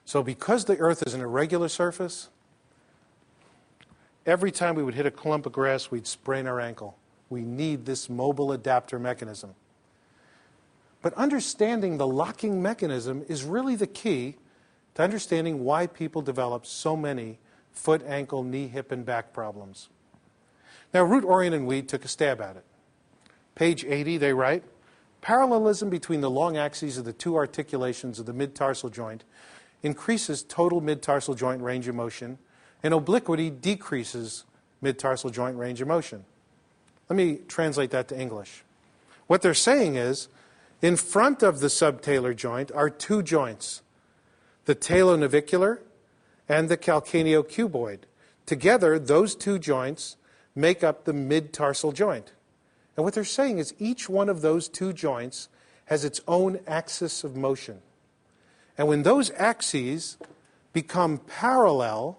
So because the Earth is an irregular surface, every time we would hit a clump of grass, we'd sprain our ankle. We need this mobile adapter mechanism. But understanding the locking mechanism is really the key to understanding why people develop so many foot, ankle, knee, hip, and back problems. Now, Root, Orion, and Weed took a stab at it. Page 80, they write, parallelism between the long axes of the two articulations of the mid-tarsal joint increases total mid-tarsal joint range of motion, and obliquity decreases mid-tarsal joint range of motion. Let me translate that to English. What they're saying is, in front of the subtalar joint are two joints, the talonavicular and the calcaneocuboid. Together, those two joints make up the mid-tarsal joint. And what they're saying is each one of those two joints has its own axis of motion. And when those axes become parallel,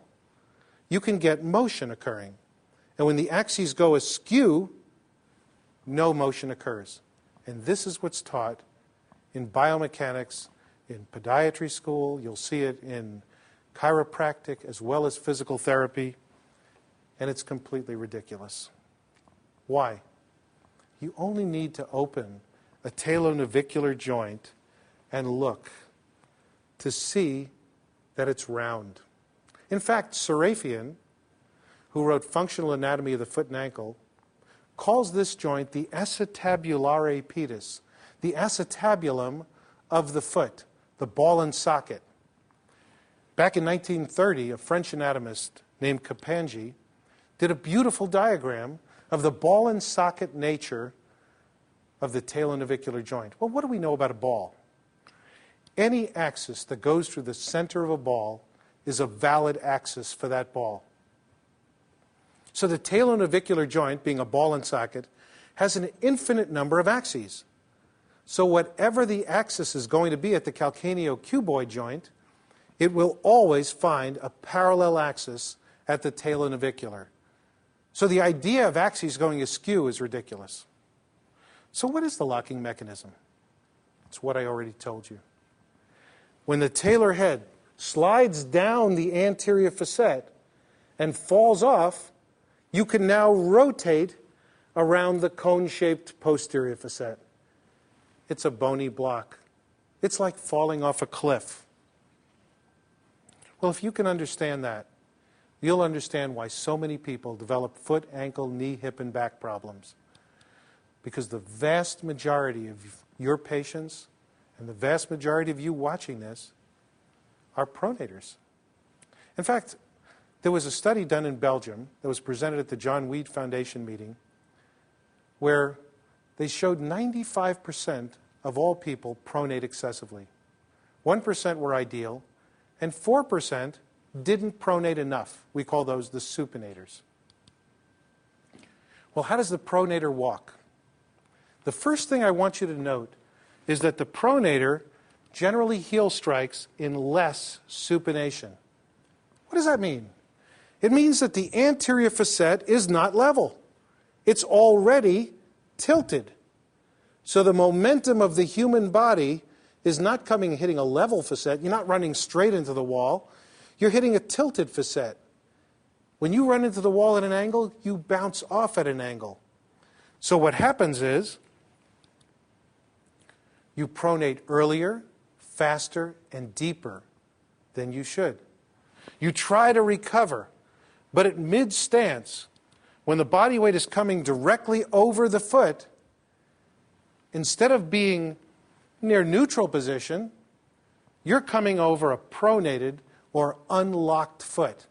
you can get motion occurring. And when the axes go askew, no motion occurs. And this is what's taught in biomechanics, in podiatry school. You'll see it in chiropractic as well as physical therapy. And it's completely ridiculous. Why? You only need to open a talonavicular joint and look to see that it's round. In fact, Serafian, who wrote Functional Anatomy of the Foot and Ankle, calls this joint the acetabulare pedis, the acetabulum of the foot, the ball and socket. Back in 1930, a French anatomist named Capanghi did a beautiful diagram of the ball and socket nature of the talonavicular joint. Well, what do we know about a ball? Any axis that goes through the center of a ball is a valid axis for that ball. So the talonavicular joint, being a ball and socket, has an infinite number of axes. So whatever the axis is going to be at the calcaneocuboid joint, it will always find a parallel axis at the talonavicular. So the idea of axes going askew is ridiculous. So what is the locking mechanism? It's what I already told you. When the talar head slides down the anterior facet and falls off, you can now rotate around the cone-shaped posterior facet. It's a bony block. It's like falling off a cliff. Well, if you can understand that, you'll understand why so many people develop foot, ankle, knee, hip, and back problems. Because the vast majority of your patients and the vast majority of you watching this are pronators. In fact, there was a study done in Belgium that was presented at the John Weed Foundation meeting where they showed 95% of all people pronate excessively. 1% were ideal, and 4% didn't pronate enough. We call those the supinators. Well, how does the pronator walk? The first thing I want you to note is that the pronator generally heel strikes in less supination. What does that mean? It means that the anterior facet is not level. It's already tilted. So the momentum of the human body is not coming and hitting a level facet. You're not running straight into the wall. You're hitting a tilted facet. When you run into the wall at an angle, you bounce off at an angle. So what happens is you pronate earlier, faster, and deeper than you should. You try to recover, but at mid-stance, when the body weight is coming directly over the foot, instead of being near neutral position, you're coming over a pronated or unlocked foot.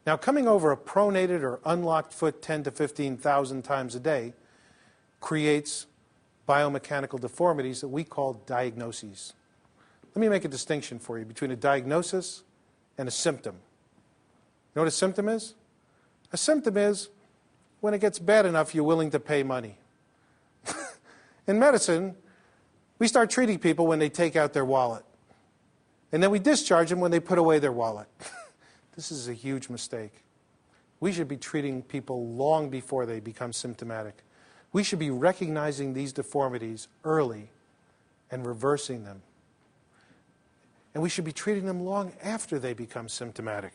Now, coming over a pronated or unlocked foot 10 to 15,000 times a day creates biomechanical deformities that we call diagnoses. Let me make a distinction for you between a diagnosis and a symptom. You know what a symptom is? A symptom is when it gets bad enough, you're willing to pay money. In medicine, we start treating people when they take out their wallet. And then we discharge them when they put away their wallet. This is a huge mistake. We should be treating people long before they become symptomatic. We should be recognizing these deformities early and reversing them. and we should be treating them long after they become symptomatic.